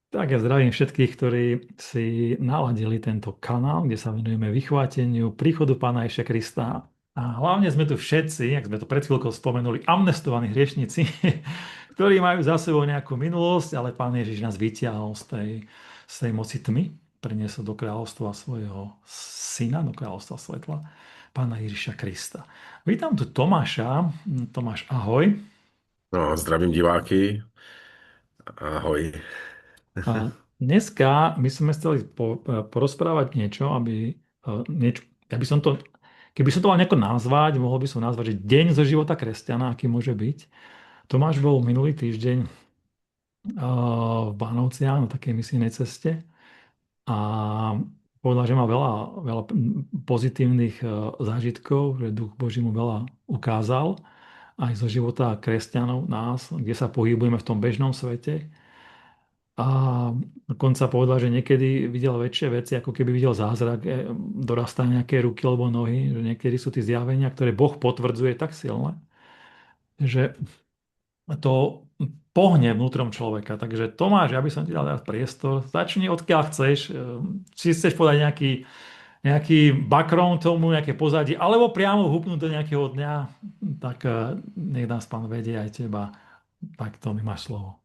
Tak ja zdravím všetkých, ktorí si naladili tento kanál, kde sa venujeme vychváteniu príchodu Pána Ježiša Krista. A hlavne sme tu všetci, jak sme to pred chvíľkou spomenuli, amnestovaní hriešnici, ktorí majú za sebou nejakú minulosť, ale Pán Ježiš nás vyťahol z tej moci tmy, priniesol do kráľovstva svojho syna, do kráľovstva svetla, Pána Ježiša Krista. Vítam tu Tomáša. Tomáš, ahoj. No, zdravím diváky. Ahoj. A dneska my sme chceli porozprávať niečo, niečo, ja by som to, keby som to mal nejako nazvať, mohol by som nazvať, že deň zo života kresťana, aký môže byť. Tomáš bol minulý týždeň v Bánovciach na takej misijnej ceste a povedal, že má veľa pozitívnych zážitkov, že Duch Boží mu veľa ukázal aj zo života kresťanov, nás, kde sa pohybujeme v tom bežnom svete. A dokonca povedal, že niekedy videl väčšie veci, ako keby videl zázrak, dorastá nejaké ruky alebo nohy, že niekedy sú tie zjavenia, ktoré Boh potvrdzuje tak silné, že to pohne vnútrom človeka. Takže Tomáš, ja by som ti dal teraz priestor. Začni odkiaľ chceš. Či chceš podať nejaký background tomu, nejaké pozadie, alebo priamo hupnúť do nejakého dňa, tak nech nás Pán vedie aj teba. Tak to mi máš slovo.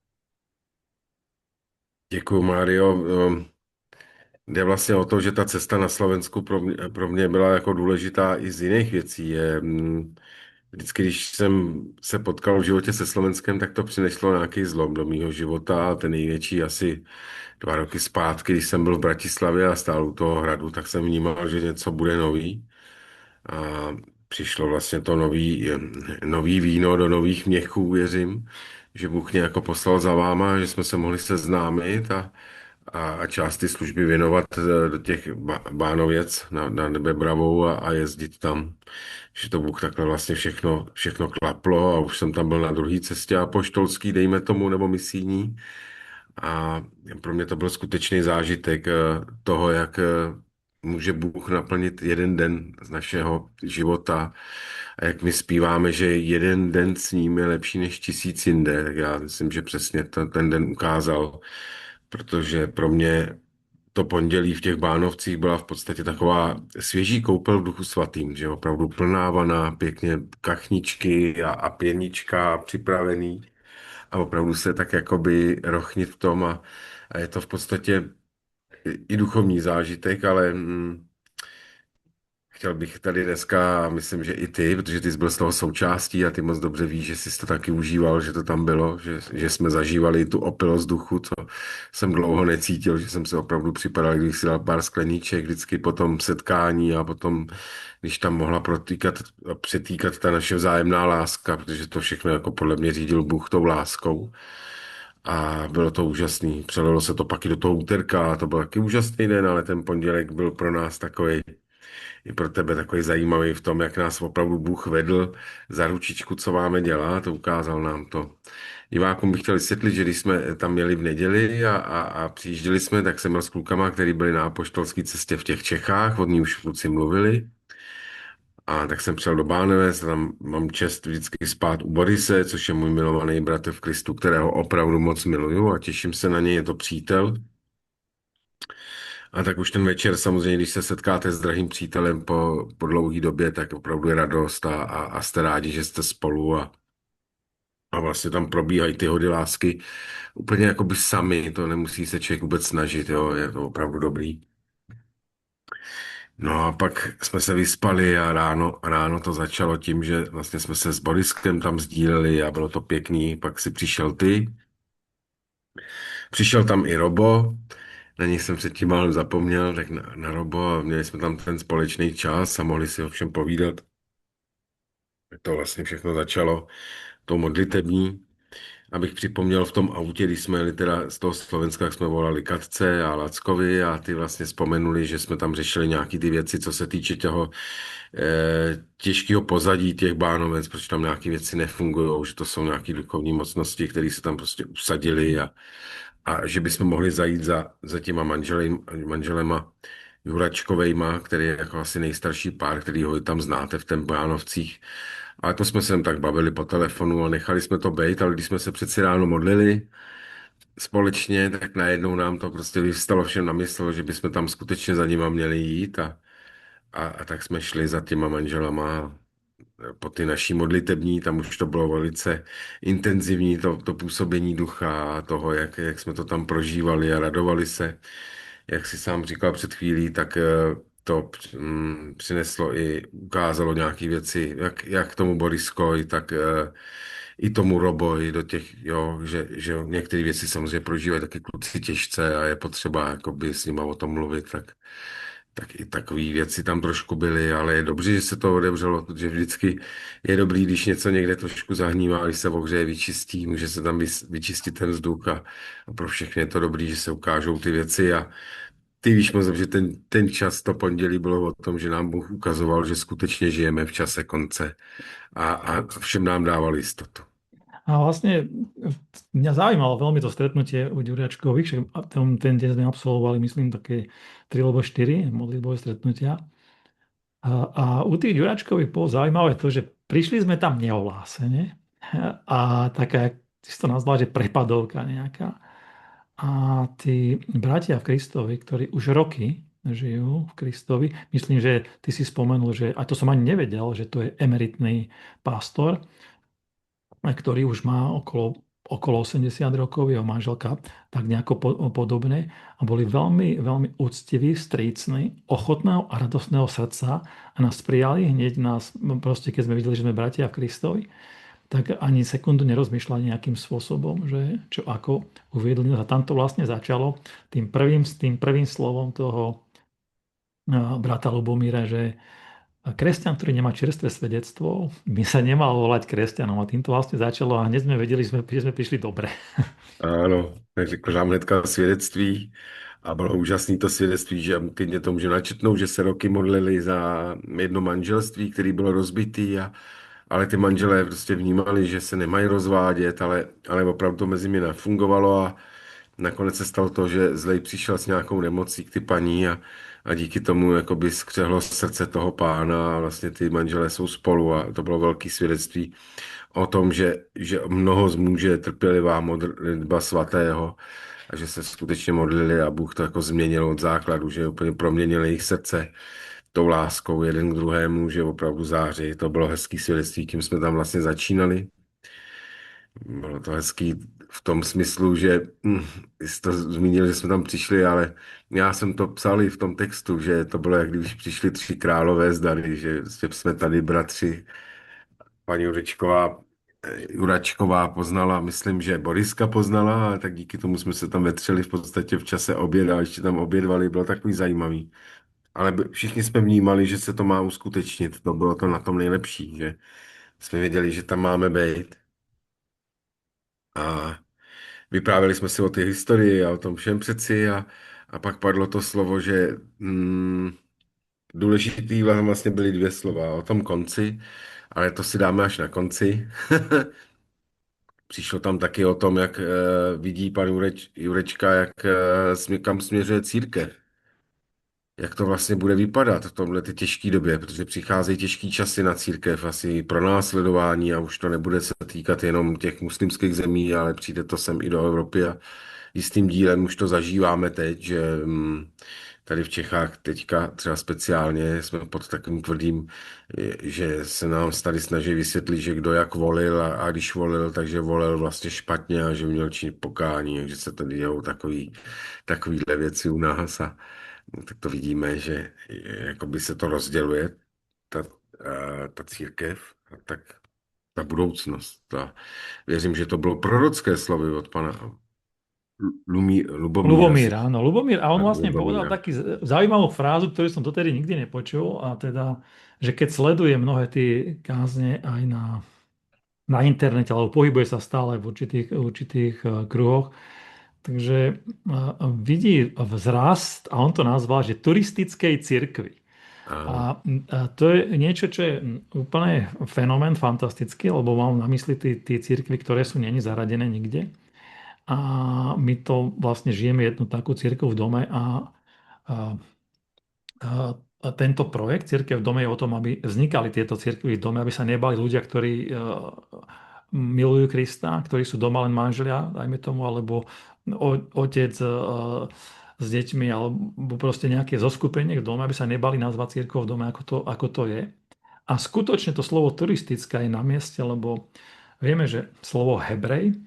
Děkuji, Mário. Jde vlastně o to, že ta cesta na Slovensku pro mě byla jako důležitá i z jiných věcí. Vždycky, když jsem se potkal v životě se Slovenskem, tak to přineslo nějaký zlom do mého života. A ten největší asi 2 roky zpátky, když jsem byl v Bratislavě a stál u toho hradu, tak jsem vnímal, že něco bude nový. A přišlo vlastně to nový víno do nových měchů, věřím, že Bůh mě jako poslal za váma, že jsme se mohli seznámit a část ty služby věnovat do těch Bánověc na Nebebravou a jezdit tam. Že to Bůh takhle vlastně všechno klaplo a už jsem tam byl na druhé cestě apoštolský, dejme tomu, nebo misijní. A pro mě to byl skutečný zážitek toho, jak může Bůh naplnit jeden den z našeho života a jak my zpíváme, že jeden den s ním je lepší než 1000 jinde. Tak já myslím, že přesně ten den ukázal, protože pro mě to pondělí v těch Bánovcích byla v podstatě taková svěží koupel v Duchu Svatým, že opravdu plná vana, pěkně kachničky a pěnička připravený a opravdu se tak jakoby rochnit v tom a je to v podstatě i duchovní zážitek, ale chtěl bych tady dneska, a myslím, že i ty, protože ty jsi byl z toho součástí a ty moc dobře víš, že jsi to taky užíval, že to tam bylo, že jsme zažívali tu opilost duchu, co jsem dlouho necítil, že jsem se opravdu připadal, když si dal pár skleníček vždycky po tom setkání a potom, když tam mohla přetýkat ta naše vzájemná láska, protože to všechno jako podle mě řídil Bůh tou láskou. A bylo to úžasný. Přelilo se to pak i do toho úterka, to byl taky úžasný den, ale ten pondělek byl pro nás takový i pro tebe takový zajímavý v tom, jak nás opravdu Bůh vedl za ručičku, co máme dělat, ukázal nám to. Divákům bych chtěl vysvětlit, že když jsme tam měli v neděli a přijížděli jsme, tak jsem byl s klukama, který byli na apoštolské cestě v těch Čechách, od ní už kluci mluvili. A tak jsem přijel do Bánovec, tam mám čest vždycky spát u Borise, což je můj milovaný bratr v Kristu, kterého opravdu moc miluju a těším se na něj, je to přítel. A tak už ten večer samozřejmě, když se setkáte s drahým přítelem po dlouhé době, tak opravdu je radost a jste rádi, že jste spolu a vlastně tam probíhají ty hody lásky úplně jako by sami, to nemusí se člověk vůbec snažit, jo, je to opravdu dobrý. No a pak jsme se vyspali a ráno to začalo tím, že vlastně jsme se s Boriskem tam sdíleli a bylo to pěkný, pak si přišel ty, přišel tam i Robo, na něj jsem předtím málem zapomněl, tak na Robo a měli jsme tam ten společný čas a mohli si o všem povídat. To vlastně všechno začalo tou modlitební. Abych připomněl v tom autě, když jsme jeli teda z toho Slovenska, jak jsme volali Katce a Lackovi a ty vlastně vzpomenuli, že jsme tam řešili nějaký ty věci, co se týče toho těžkého pozadí těch Bánovec, protože tam nějaké věci nefungují, že to jsou nějaké duchovní mocnosti, které se tam prostě usadily a že bychom mohli zajít za těma manželema Juračkovejma, který je jako asi nejstarší pár, který ho tam znáte v ten Bánovcích. Ale to jsme se jen tak bavili po telefonu a nechali jsme to být, ale když jsme se přeci ráno modlili, společně, tak najednou nám to prostě vyvstalo všem na mysl, že bychom tam skutečně za nima měli jít a tak jsme šli za těma manželama po ty naší modlitební, tam už to bylo velice intenzivní, to působení ducha a toho, jak jsme to tam prožívali a radovali se. Jak si sám říkal před chvílí, tak to přineslo i ukázalo nějaké věci, jak tomu Boriskoj, tak i tomu Roboj do těch, jo, že některé věci samozřejmě prožívají taky kluci těžce a je potřeba jakoby s nima o tom mluvit, tak i takové věci tam trošku byly, ale je dobře, že se to odevřelo, protože vždycky je dobrý, když něco někde trošku zahnívá, když se ohřeje, vyčistí, může se tam vyčistit ten vzduch a pro všechny je to dobrý, že se ukážou ty věci a ty víš moc, že ten čas, to pondělí bylo o tom, že nám Bůh ukazoval, že skutečně žijeme v čase konce a všem nám dával jistotu. A vlastne mňa zaujímalo veľmi to stretnutie u Ďuriačkových, však ten deň sme absolvovali, myslím, také 3 alebo 4 modlitbové stretnutia. A u tých Ďuračkových bolo zaujímavé to, že prišli sme tam neohlásene a taká, ty si to nazval, že prepadovka nejaká. A tí bratia v Kristovi, ktorí už roky žijú v Kristovi, myslím, že ty si spomenul, že, a to som ani nevedel, že to je emeritný pastor, ktorý už má okolo 80 rokov, jeho manželka tak nejako podobne a boli veľmi, veľmi úctiví, strícni, ochotného a radostného srdca a nás prijali, hneď nás, proste keď sme videli, že sme bratia v Kristovi, tak ani sekundu nerozmýšľali nejakým spôsobom, že čo ako uviedli. A tam to vlastne začalo tým prvým slovom toho brata Lubomíra, že kresťan, ktorý nemá čerstvé svedectvo, by sa nemal volať kresťanom. A tým to vlastne začalo a hneď sme vedeli, že sme prišli dobre. Ano, tak řekl nám hnedka svědectví a bylo úžasné to svědectví, že klidně to může načetnout, že se roky modlili za jedno manželství, které bylo rozbitý, ale ty manželé prostě vnímali, že se nemají rozvádět, ale opravdu to mezi nimi nefungovalo a nakonec se stalo to, že zlej přišel s nějakou nemocí k ty paní a díky tomu jakoby skřehlo srdce toho pána a vlastně ty manželé jsou spolu a to bylo velké svědectví o tom, že mnoho zmůže trpělivá modlitba svatého a že se skutečně modlili a Bůh to jako změnil od základu, že úplně proměnil jejich srdce tou láskou jeden k druhému, že opravdu září. To bylo hezký svědectví, tím jsme tam vlastně začínali. Bylo to hezký v tom smyslu, že jsi to zmínil, že jsme tam přišli, ale já jsem to psal i v tom textu, že to bylo, jak když přišli tři králové z dary, že jsme tady bratři. Paní Juračková poznala, myslím, že Boriska poznala, a tak díky tomu jsme se tam vetřeli v podstatě v čase oběda a ještě tam obědvali, bylo takový zajímavý. Ale všichni jsme vnímali, že se to má uskutečnit, to bylo to na tom nejlepší, že jsme věděli, že tam máme být. A vyprávěli jsme si o té historii a o tom všem přeci a pak padlo to slovo, že důležitý vlastně byly dvě slova o tom konci, ale to si dáme až na konci. Přišlo tam taky o tom, jak vidí pan Jurečka, kam směřuje církev. Jak to vlastně bude vypadat v tomhle ty těžké době, protože přicházejí těžké časy na církev, asi pro následování a už to nebude se týkat jenom těch muslimských zemí, ale přijde to sem i do Evropy a jistým dílem už to zažíváme teď, že tady v Čechách teďka třeba speciálně jsme pod takovým tvrdým, že se nám tady snaží vysvětlit, že kdo jak volil a když volil, takže volil vlastně špatně a že měl činit pokání, takže se tady dějou takovýhle věci u nás a tak to vidíme, že jakoby se to rozděluje, ta, ta církev, a tak ta budoucnost. A věřím, že to bylo prorocké slovy od pana Lubomíra. Lubomír, áno, Lubomír. A on vlastne povedal Lubomíra. taký zaujímavú frázu, ktorú som dotedy nikdy nepočul, a teda, že keď sleduje mnohé tie kázne aj na internete, alebo pohybuje sa stále v určitých kruhoch, takže vidí vzrast, a on to nazval, že turistickej cirkvi. A, A to je niečo, čo je úplne fenomén fantastický, lebo mám na mysli tie cirkvy, ktoré sú není zaradené nikde. A my to vlastne žijeme jednu takú cirkev v dome a, a tento projekt Cirkev v dome je o tom, aby vznikali tieto cirkvy v dome, aby sa nebali ľudia, ktorí milujú Krista, ktorí sú doma len manželia, dajme tomu, alebo otec s deťmi, alebo proste nejaké zoskupenie v dome, aby sa nebali nazvať cirkvou v dome, ako to je. A skutočne to slovo turistická je na mieste, lebo vieme, že slovo Hebrej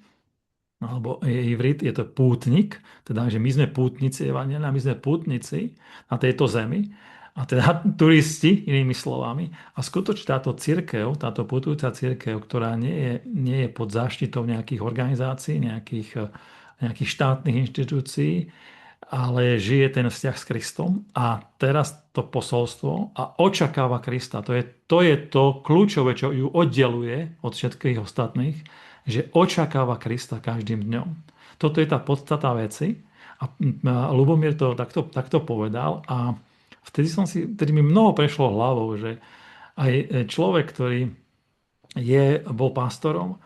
alebo ivrit, je to pútnik, teda, že my sme pútnici Evanjelia, my sme pútnici na tejto zemi, a teda turisti, inými slovami. A skutočne táto cirkev, táto putujúca cirkev, ktorá nie je pod záštitou nejakých organizácií, nejakých štátnych inštitúcií, ale žije ten vzťah s Kristom a teraz to posolstvo a očakáva Krista. To je to kľúčové, čo ju oddeluje od všetkých ostatných, že očakáva Krista každým dňom. Toto je tá podstata veci a Lubomír to takto povedal a vtedy mi mnoho prešlo hlavou, že aj človek, ktorý bol pastorom,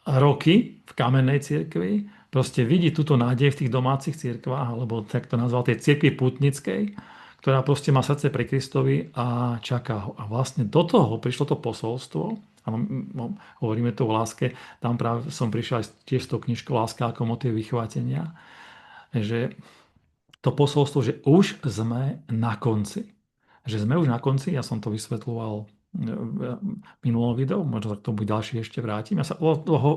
roky v kamennej cirkvi, proste vidí túto nádej v tých domácich cirkvách, alebo tak to nazval, tej cirkvi pútnickej, ktorá proste má srdce pre Kristovi a čaká ho. A vlastne do toho prišlo to posolstvo, a hovoríme to o láske, tam práve som prišiel aj tiež s tou knižkou Láska ako motiv vychvátenia, že to posolstvo, že už sme na konci. Že sme už na konci, ja som to vysvetľoval v minulom videu, možno sa k tomu ďalšie ešte vrátim. Ja sa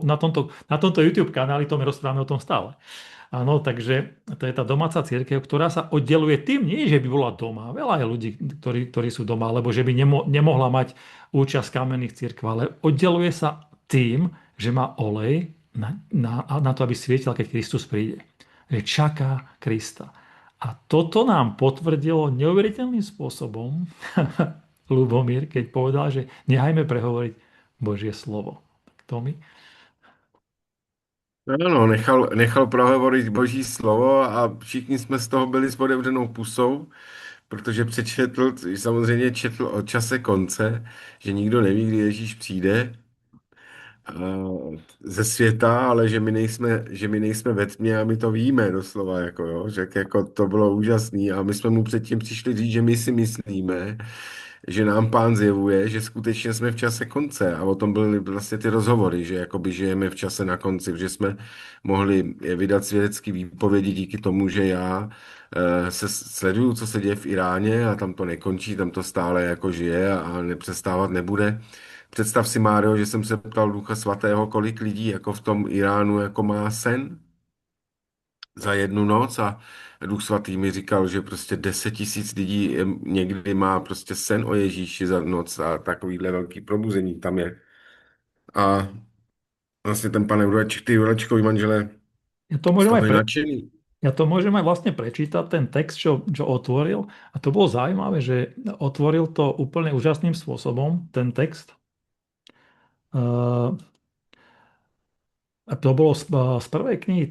na tomto YouTube kanáli to my rozprávame o tom stále. Áno, takže to je tá domáca cirkev, ktorá sa oddeluje tým, nie že by bola doma. Veľa je ľudí, ktorí sú doma, alebo že by nemohla mať účasť v kamenných cirkvách, ale oddeluje sa tým, že má olej na to, aby svietil, keď Kristus príde. Že čaká Krista. A toto nám potvrdilo neuveriteľným spôsobom Lubomír, keď povedal, že nechajme prehovoriť Božie slovo. Tak to mi... Ano, nechal prohovorit Boží slovo a všichni jsme z toho byli s otevřenou pusou, protože samozřejmě četl o čase konce, že nikdo neví, kdy Ježíš přijde ze světa, ale že my nejsme ve tmě a my to víme doslova, jako jo, že jako to bylo úžasný a my jsme mu předtím přišli říct, že my si myslíme, že nám Pán zjevuje, že skutečně jsme v čase konce a o tom byly vlastně ty rozhovory, že jakoby žijeme v čase na konci, že jsme mohli vydat svědecké výpovědi díky tomu, že já se sleduju, co se děje v Iráně a tam to nekončí, tam to stále jako žije a nepřestávat nebude. Představ si, Mário, že jsem se ptal Ducha Svatého, kolik lidí jako v tom Iránu jako má sen za jednu noc a Duch Svatý mi říkal, že prostě 10 000 lidí někdy má prostě sen o Ježíši za noc a takovýhle velký probuzení tam je. A vlastně ten pane Jureček, ty Jurečkovi manželé Ja to z môžem toho aj, je pre, nadšený. ja to môžem aj vlastne prečítať, ten text, čo otvoril. A to bolo zaujímavé, že otvoril to úplne úžasným spôsobom, ten text. A to bolo z prvej knihy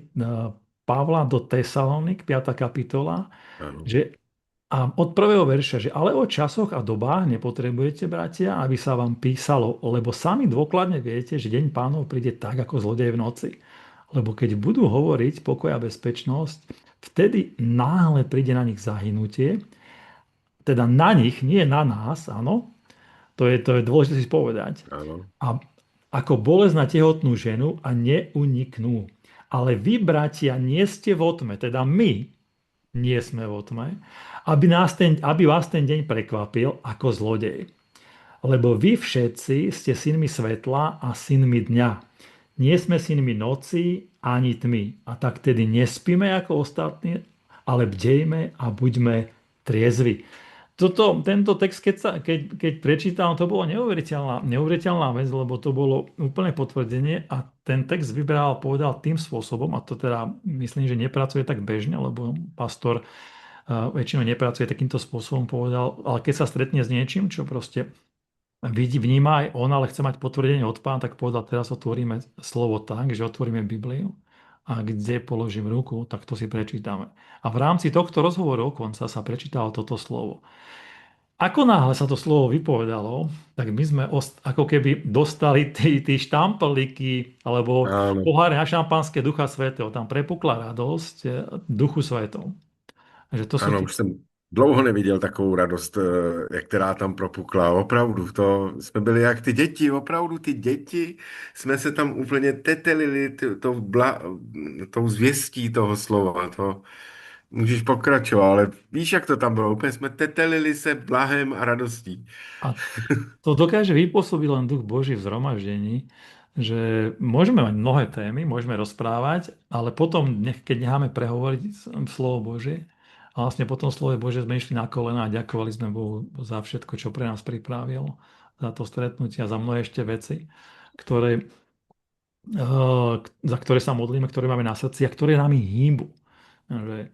Pavla do Tesalonik, 5. kapitola, Ano, že a od prvého verša, že ale o časoch a dobách nepotrebujete, bratia, aby sa vám písalo, lebo sami dôkladne viete, že deň Pánov príde tak, ako zlodej v noci. Lebo keď budú hovoriť pokoj a bezpečnosť, vtedy náhle príde na nich zahynutie, teda na nich, nie na nás, áno, to je dôležité si povedať. ano, A ako bolesť na tehotnú ženu a neuniknú. Ale vy, bratia, nie ste vo tme, teda my nie sme vo tme, aby vás ten deň prekvapil ako zlodej. Lebo vy všetci ste synmi svetla a synmi dňa. Nie sme synmi noci ani tmy. A tak tedy nespíme ako ostatní, ale bdejme a buďme triezvi. Tento text, keď prečítal, to bolo neuveriteľná vec, lebo to bolo úplné potvrdenie a ten text vybral a povedal tým spôsobom, a to teda myslím, že nepracuje tak bežne, lebo pastor väčšinou nepracuje takýmto spôsobom, povedal, ale keď sa stretne s niečím, čo proste vidí, vníma aj on, ale chce mať potvrdenie od Pána, tak povedal, teraz otvoríme slovo tak, že otvoríme Bibliu a kde položím ruku, tak to si prečítame. A v rámci tohto rozhovoru konca sa prečítalo toto slovo. Ako náhle sa to slovo vypovedalo, tak my sme ako keby dostali tí štamplíky alebo ano, poháre na šampanské Ducha Svätého. Tam prepukla radosť Duchu Svetom. Že to sú ano, tí... dlouho neviděl takovou radost, která tam propukla. Opravdu, to jsme byli jak ty děti, opravdu ty děti jsme se tam úplně tetelili tou zvěstí toho slova. To můžeš pokračovat, ale víš, jak to tam bylo? Úplně jsme tetelili se blahem a radostí. A to dokáže vypôsobiť len duch Boží v zhromaždení, že môžeme mať mnohé témy, môžeme rozprávať, ale potom, keď necháme prehovoriť slovo Božie, a vlastne po tom slove Bože sme išli na kolena a ďakovali sme Bohu za všetko, čo pre nás pripravil, za to stretnutie a za mnohé ešte veci, ktoré, za ktoré sa modlíme, ktoré máme na srdci a ktoré nami hýbu. Že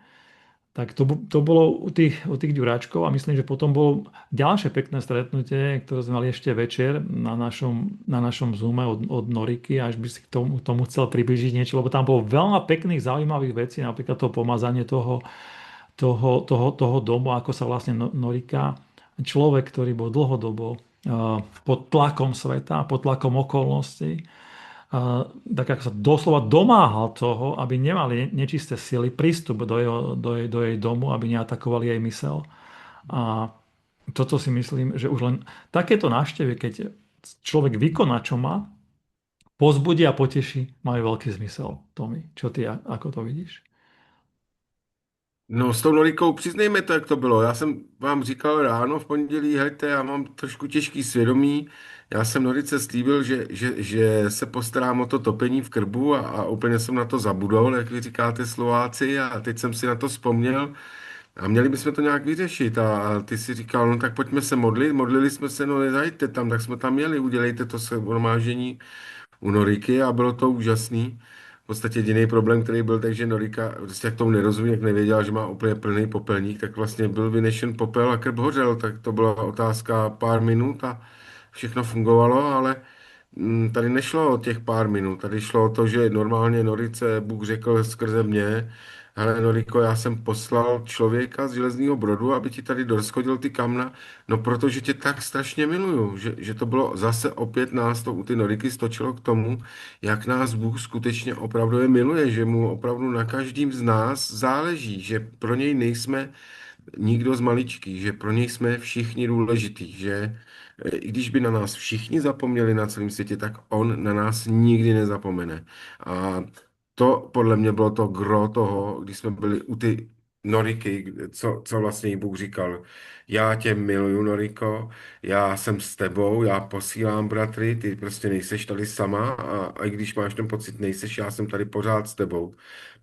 tak to bolo u tých Ďuráčkov a myslím, že potom bolo ďalšie pekné stretnutie, ktoré sme mali ešte večer na našom Zoome od Noriky, až by si k tomu chcel približiť niečo, lebo tam bolo veľa pekných, zaujímavých vecí, napríklad to pomazanie toho domu, ako sa vlastne Norika, človek, ktorý bol dlhodobo pod tlakom sveta, pod tlakom okolností, tak ako sa doslova domáhal toho, aby nemali nečisté sily prístup do jej domu, aby neatakovali jej mysel. A toto si myslím, že už len takéto návštevy, keď človek vykoná, čo má, pozbudí a poteší, majú veľký zmysel. Tomi, čo ty, ako to vidíš? No s tou Norikou, přiznejme to, jak to bylo. Já jsem vám říkal ráno v pondělí, hejte, já mám trošku těžký svědomí. Já jsem Norice slíbil, že se postarám o to topení v krbu a úplně jsem na to zabudol, jak vy říkáte Slováci, a teď jsem si na to vzpomněl a měli bychom to nějak vyřešit. A ty si říkal, no tak pojďme se modlit. Modlili jsme se, no nezajďte tam, tak jsme tam měli, udělejte to shromáždění u Noriky a bylo to úžasný. V podstatě jediný problém, který byl, takže Norika, prostě jak tomu nerozumí, jak nevěděla, že má úplně plný popelník, tak vlastně byl vynešen popel a krb hořel, tak to byla otázka pár minut a všechno fungovalo, ale tady nešlo o těch pár minut, tady šlo o to, že normálně Norice, Bůh řekl skrze mě, hele Noriko, já jsem poslal člověka z Železného Brodu, aby ti tady dorozchodil ty kamna, no protože tě tak strašně miluju, že to bylo zase opět nás to u ty Noriky stočilo k tomu, jak nás Bůh skutečně opravdu je miluje, že mu opravdu na každým z nás záleží, že pro něj nejsme nikdo z maličký, že pro něj jsme všichni důležitý, že i když by na nás všichni zapomněli na celém světě, tak on na nás nikdy nezapomene. A to podle mě bylo to gro toho, když jsme byli u ty Noriky, co vlastně jí Bůh říkal. Já tě miluju, Noriko, já jsem s tebou, já posílám bratry, ty prostě nejseš tady sama a i když máš ten pocit, nejseš, já jsem tady pořád s tebou.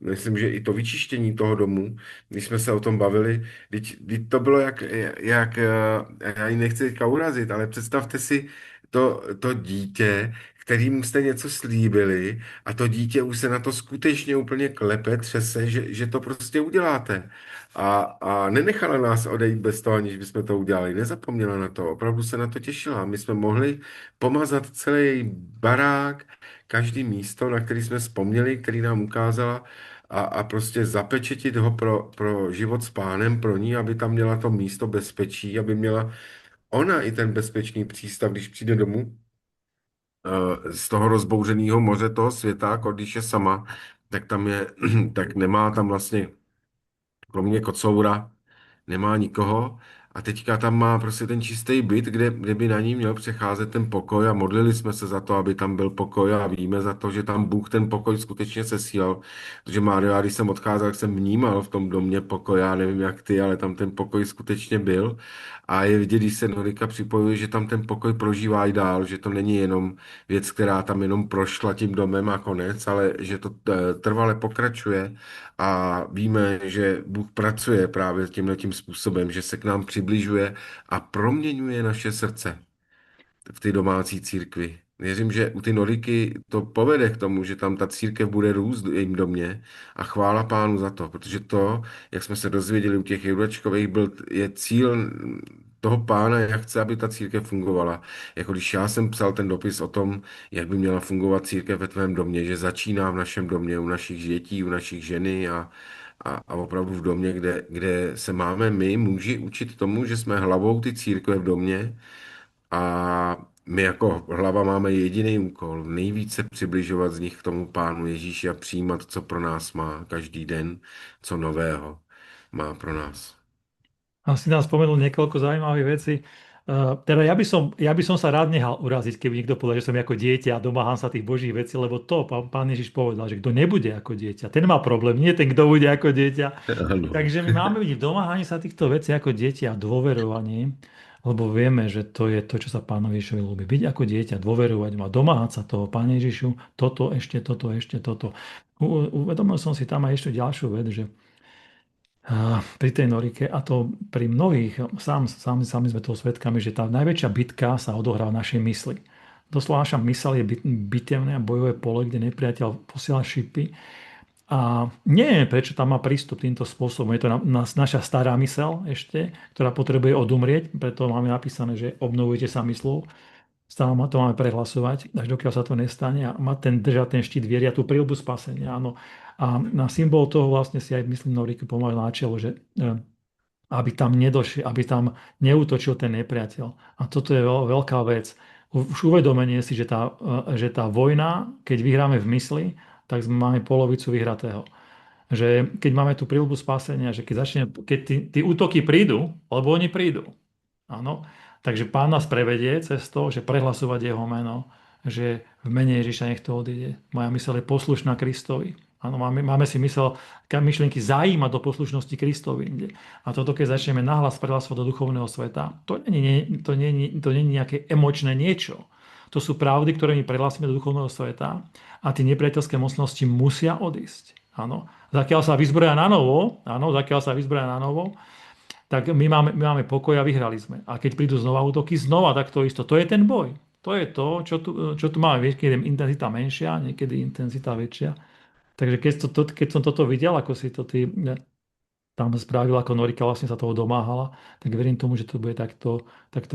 Myslím, že i to vyčištění toho domu, když jsme se o tom bavili, teď to bylo já ji nechci teďka urazit, ale představte si to dítě, kterýmu jste něco slíbili a to dítě už se na to skutečně úplně klepe, třese, že to prostě uděláte. A nenechala nás odejít bez toho, aniž bychom to udělali. Nezapomněla na to, opravdu se na to těšila. My jsme mohli pomazat celý její barák, každý místo, na který jsme vzpomněli, který nám ukázala a prostě zapečetit ho pro život s pánem, pro ní, aby tam měla to místo bezpečí, aby měla ona i ten bezpečný přístav, když přijde domů z toho rozbouřeného moře toho světa, jako když je sama, tak tam je, tak nemá tam vlastně, kromě kocoura, nemá nikoho a teďka tam má prostě ten čistý byt, kde by na ní měl přecházet ten pokoj a modlili jsme se za to, aby tam byl pokoj a víme za to, že tam Bůh ten pokoj skutečně sesílal, protože Mário, já když jsem odcházel, tak jsem vnímal v tom domě pokoj, já nevím jak ty, ale tam ten pokoj skutečně byl a je vidět, když se Norika připojuje, že tam ten pokoj prožívá i dál, že to není jenom věc, která tam jenom prošla tím domem a konec, ale že to trvale pokračuje a víme, že Bůh pracuje právě tímhletím způsobem, že se k nám přibližuje a proměňuje naše srdce v té domácí církvi. Věřím, že u ty Noriky to povede k tomu, že tam ta církev bude růst v jejím domě a chvála Pánu za to, protože to, jak jsme se dozvěděli u těch Jurečkových, je cíl toho pána, jak chce, aby ta církev fungovala. Jako když já jsem psal ten dopis o tom, jak by měla fungovat církev ve tvém domě, že začíná v našem domě, u našich dětí, u našich ženy a opravdu v domě, kde se máme my, muži, učit tomu, že jsme hlavou ty církve v domě a my jako hlava máme jediný úkol, nejvíce přibližovat z nich k tomu Pánu Ježíši a přijímat, co pro nás má každý den, co nového má pro nás. Asi nám spomenul niekoľko zaujímavých vecí. Teda ja by som sa rád nehal uraziť, keby niekto povedal, že som ako dieťa a domáham sa tých božích vecí, lebo to pán Ježiš povedal, že kto nebude ako dieťa, ten má problém, nie ten, kto bude ako dieťa. Ano. Takže my máme byť v domáhaní sa týchto vecí ako dieťa a dôverovaní, lebo vieme, že to je to, čo sa pánovi Ježišovi ľúbi. Byť ako dieťa, dôverovať mu a domáhať sa toho, Pane Ježišu, toto, ešte toto, ešte toto. Uvedomil som si tam aj ešte ďalšiu vec, že pri tej Norike, a to pri mnohých, sami sme toho svedkami, že tá najväčšia bitka sa odohrá v našej mysli. Doslova naša mysl je bitevné a bojové pole, kde nepriateľ posiela šipy. A neviem, prečo tam má prístup týmto spôsobom. Je to naša stará mysel ešte, ktorá potrebuje odumrieť, preto máme napísané, že obnovujte sa myslou. Stále to máme prehlasovať, až dokiaľ sa to nestane a mať držať ten štít viery a tú príľbu spasenia. Áno. A na symbol toho vlastne si aj myslím Norik pomaly náčelo, že aby tam nedošiel, aby tam neútočil ten nepriateľ. A toto je veľká vec. Už uvedomenie si, že tá vojna, keď vyhráme v mysli, tak máme polovicu vyhratého. Že keď máme tú príľbu spasenia, že keď tí útoky prídu, lebo oni prídu, áno, takže Pán nás prevedie cez to, že prehlasovať jeho meno, že v mene Ježiša nech to odíde. Moja myseľ je poslušná Kristovi. Áno, máme si myšlienky zajímať do poslušnosti Kristovi. A toto, keď začneme nahlas prehlasovať do duchovného sveta, to nie je nejaké emočné niečo. To sú pravdy, ktoré my prehlásime do duchovného sveta a tie nepriateľské mocnosti musia odísť. Áno. Zakiaľ sa vyzbroja na novo, tak my máme pokoj a vyhrali sme. A keď prídu znova útoky, znova tak to isto. To je ten boj. To je to, čo tu máme. Niekedy je intenzita menšia, niekedy intenzita väčšia. Takže keď som toto videl, ako si to ty tam spravil, ako Norika vlastne sa toho domáhala, tak verím tomu, že to bude takto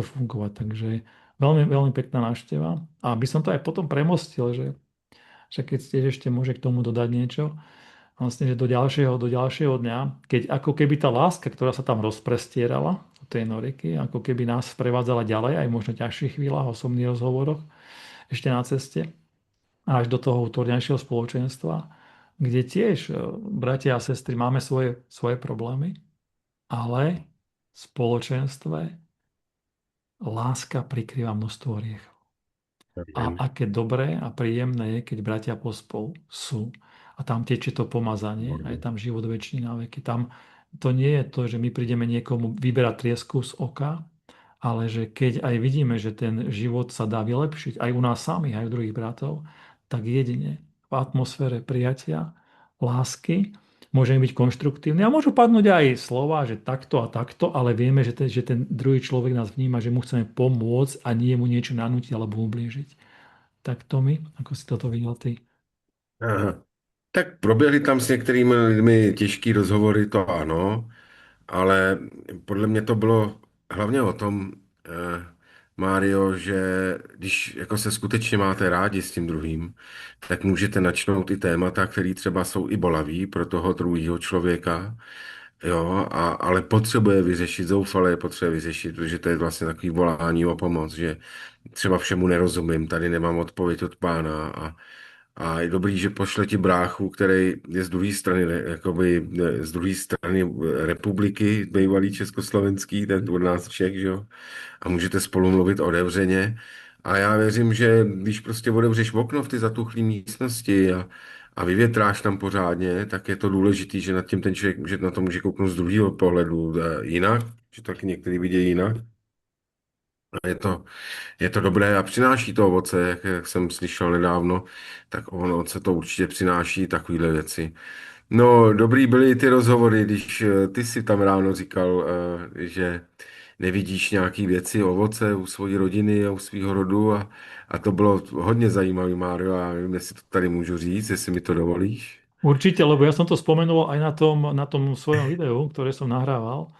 fungovať. Takže veľmi, veľmi pekná návšteva. A by som to aj potom premostil, že keď ste ešte môže k tomu dodať niečo, vlastne, že do ďalšieho dňa, keď ako keby tá láska, ktorá sa tam rozprestierala od tej Noriky, ako keby nás prevádzala ďalej, aj možno ťažších chvíľach, osobných rozhovoroch, ešte na ceste, až do toho útorňajšieho spoločenstva, kde tiež bratia a sestry máme svoje problémy, ale v spoločenstve láska prikrýva množstvo hriechov. A Amen. aké dobré a príjemné je, keď bratia pospolu sú a tam tečie to pomazanie a je tam život večný na veky. Tam to nie je to, že my prídeme niekomu vyberať triesku z oka, ale že keď aj vidíme, že ten život sa dá vylepšiť aj u nás samých, aj u druhých bratov, tak jedine v atmosfére prijatia, lásky, môžeme byť konštruktívni a môžu padnúť aj slova, že takto a takto, ale vieme, že ten druhý človek nás vníma, že mu chceme pomôcť a nie mu niečo nanútiť alebo ublížiť. Tak to mi, ako si toto videl ty. Aha. Tak proběhly tam s některými lidmi těžký rozhovory, to ano, ale podle mě to bylo hlavně o tom, Mário, že když jako se skutečně máte rádi s tím druhým, tak můžete načnout i témata, které třeba jsou i bolaví pro toho druhého člověka, jo, ale potřebuje vyřešit, zoufale je potřebuje vyřešit, protože to je vlastně takový volání o pomoc, že třeba všemu nerozumím, tady nemám odpověď od pána a je dobrý, že pošle ti bráchu, který je z druhé strany, jakoby, z druhé strany republiky, bývalý československý, ten od nás Čech, že jo? A můžete spolu mluvit otevřeně. A já věřím, že když prostě otevřeš okno v ty zatuchlé místnosti a vyvětráš tam pořádně, tak je to důležité, že nad tím ten člověk, že na to může kouknout z druhého pohledu jinak, že to taky některý vidějí jinak. A je to dobré a přináší to ovoce, jak jsem slyšel nedávno, tak ovoce to určitě přináší takovéhle věci. No, dobrý byly ty rozhovory, když ty si tam ráno říkal, že nevidíš nějaký věci, ovoce u své rodiny a u svého rodu a to bylo hodně zajímavé, Mário, a nevím, jestli to tady můžu říct, jestli mi to dovolíš. Určite, lebo ja som to spomenul aj na tom svojom videu, ktoré som nahrával.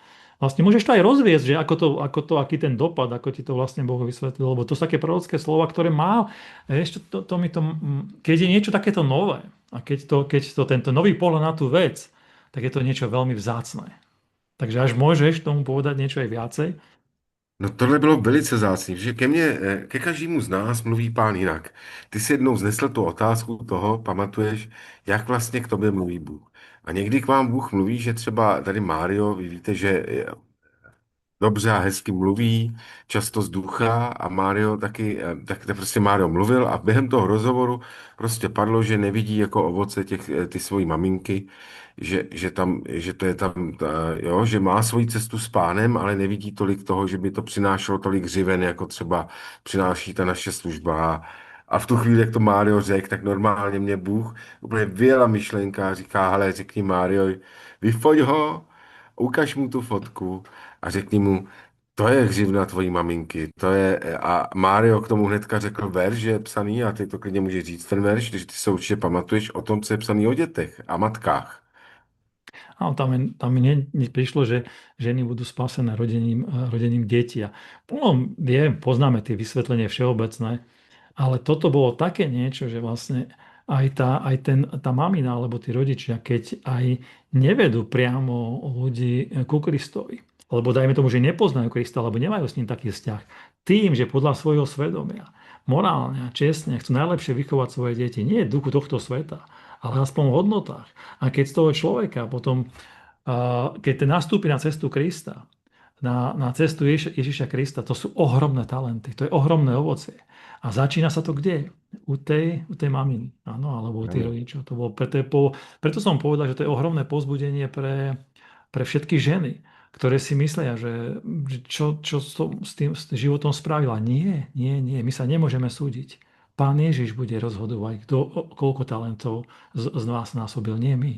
Vlastne môžeš to aj rozviesť, že aký ten dopad, ako ti to vlastne Boh vysvetlil, lebo to sú také prorocké slova, ktoré má, vieš, keď je niečo takéto nové a keď to tento nový pohľad na tú vec, tak je to niečo veľmi vzácne. Takže až môžeš tomu povedať niečo aj viacej. No tohle bylo velice vzácný, že ke každému z nás mluví pán jinak. Ty si jednou vznesl tu otázku toho, pamatuješ, jak vlastně k tobě mluví Bůh. A někdy k vám Bůh mluví, že třeba tady Mário, vy víte, že dobře a hezky mluví, často z ducha a Mário taky, tak to prostě Mário mluvil a během toho rozhovoru prostě padlo, že nevidí jako ovoce ty svojí maminky, že to je tam, jo, že má svoji cestu s pánem, ale nevidí tolik toho, že by to přinášelo tolik hřiven, jako třeba přináší ta naše služba. A v tu chvíli, jak to Mário řekl, tak normálně mě Bůh úplně vyjela myšlenka a říká, hele, řekni Mário, vyfoď ho, ukaž mu tu fotku a řekni mu, to je hřivna tvojí maminky, to je, a Mário k tomu hnedka řekl verš, že je psaný, a ty to klidně můžeš říct ten verš, když ty se určitě pamatuješ o tom, co je psaný o dětech a matkách. A tam mi prišlo, že ženy budú spásené rodením detí. A poznáme tie vysvetlenie všeobecné, ale toto bolo také niečo, že vlastne tá mamina alebo tí rodičia, keď aj nevedú priamo ľudí ku Kristovi, lebo dajme tomu, že nepoznajú Krista, alebo nemajú s ním taký vzťah, tým, že podľa svojho svedomia, morálne a čestne chcú najlepšie vychovať svoje deti, nie v duchu tohto sveta, ale aspoň v hodnotách. A keď z toho človeka potom, keď ten nastúpi na cestu Krista, na cestu Ježiša Krista, to sú ohromné talenty, to je ohromné ovocie. A začína sa to kde? U tej maminy, áno, alebo u tých rodičov. Preto som povedal, že to je ohromné povzbudenie pre všetky ženy, ktoré si myslia, že čo s tým životom spravila. Nie, nie, nie, my sa nemôžeme súdiť. Pán Ježiš bude rozhodovať, koľko talentov z vás násobil, nie my.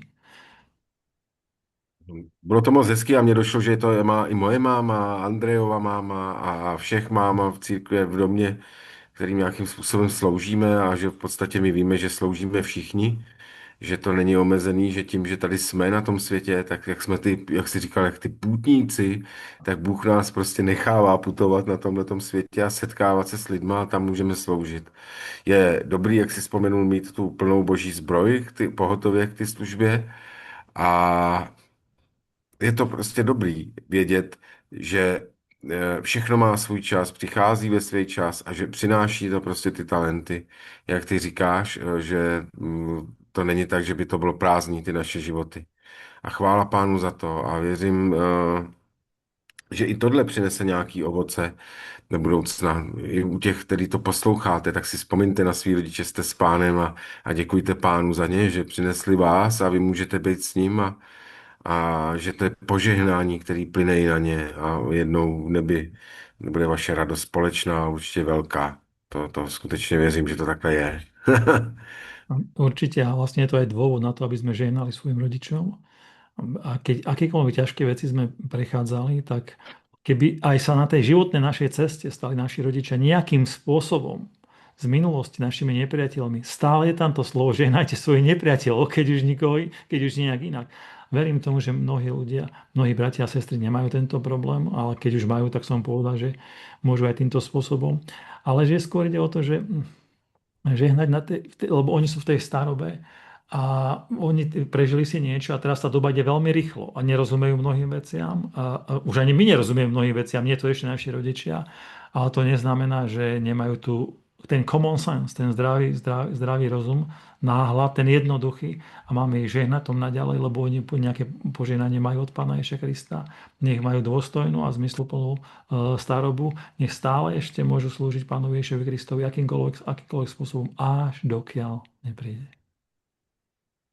Bylo to moc hezky a mně došlo, že to má i moje máma, Andrejova máma a všech máma v církvi, v domě, kterým nějakým způsobem sloužíme a že v podstatě my víme, že sloužíme všichni, že to není omezený, že tím, že tady jsme na tom světě, tak jak jsme jak jsi říkal, jak ty půtníci, tak Bůh nás prostě nechává putovat na tomhletom světě a setkávat se s lidma a tam můžeme sloužit. Je dobrý, jak si vzpomenul, mít tu plnou boží zbroj pohotově k ty službě a je to prostě dobrý vědět, že všechno má svůj čas, přichází ve svůj čas a že přináší to prostě ty talenty. Jak ty říkáš, že to není tak, že by to bylo prázdný, ty naše životy. A chvála Pánu za to a věřím, že i tohle přinese nějaký ovoce do budoucna. I u těch, kteří to posloucháte, tak si vzpomeňte na svý rodiče, jste s Pánem a děkujte Pánu za ně, že přinesli vás a vy můžete být s ním a že to je požehnání, který plyne i na ně a jednou v nebi bude vaše radost společná, určitě velká. To skutečně věřím, že to takhle je. Určite, a vlastne je to aj dôvod na to, aby sme žehnali svojim rodičom. A keď akékoľvek ťažké veci sme prechádzali, tak keby aj sa na tej životnej našej ceste stali naši rodičia nejakým spôsobom z minulosti našimi nepriateľmi, stále je tam to slovo, žehnajte svojich nepriateľov, keď už nejak inak. Verím tomu, že mnohí ľudia, mnohí bratia a sestry nemajú tento problém, ale keď už majú, tak som povedal, že môžu aj týmto spôsobom. Ale že skôr ide o to, že žehnať lebo oni sú v tej starobe a oni prežili si niečo a teraz tá doba ide veľmi rýchlo a nerozumejú mnohým veciam. A už ani my nerozumieme mnohým veciam, nie to ešte naši rodičia, ale to neznamená, že nemajú tu ten common sense, ten zdravý rozum, náhľad, ten jednoduchý a máme ich žehnať tom naďalej, lebo oni nejaké požehnanie majú od Pána Ježiša Krista. Nech majú dôstojnú a zmysluplnú starobu, nech stále ešte môžu slúžiť Pánovi Ježišovi Kristovi akýmkoľvek spôsobom, až dokiaľ nepríde.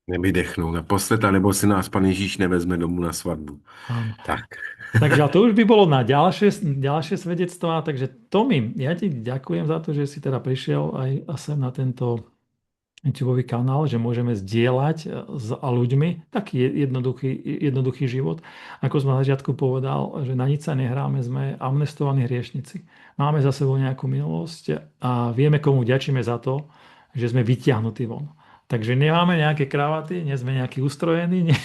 Nevydechnout naposled, nebo si nás Pan Ježíš nevezme domů na svatbu. Áno. Tak. Takže to už by bolo na ďalšie svedectvá. Takže Tomi, ja ti ďakujem za to, že si teda prišiel aj sem na tento YouTube kanál, že môžeme zdieľať s ľuďmi taký jednoduchý život. Ako som na začiatku povedal, že na nič sa nehráme, sme amnestovaní hriešnici. Máme za sebou nejakú minulosť a vieme, komu ďačíme za to, že sme vyťahnutí von. Takže nemáme nejaké kravaty, nie sme nejakí ustrojení, nie.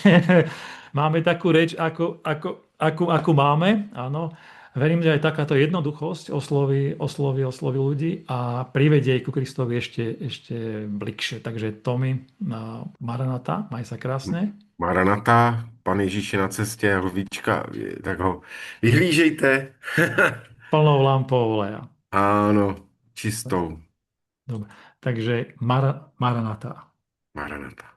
Máme takú reč, akú máme, áno. Verím, že aj takáto jednoduchosť osloví ľudí a privedie ich ku Kristovi ešte blikšie. Takže Tomi, Maranata, maj sa krásne. Maranata, Pan Ježíš je na cestě, hluvíčka, tak ho vyhlížejte. Plnou lampou oleja. Áno, čistou. Dobre. Takže Maranata. Maranata.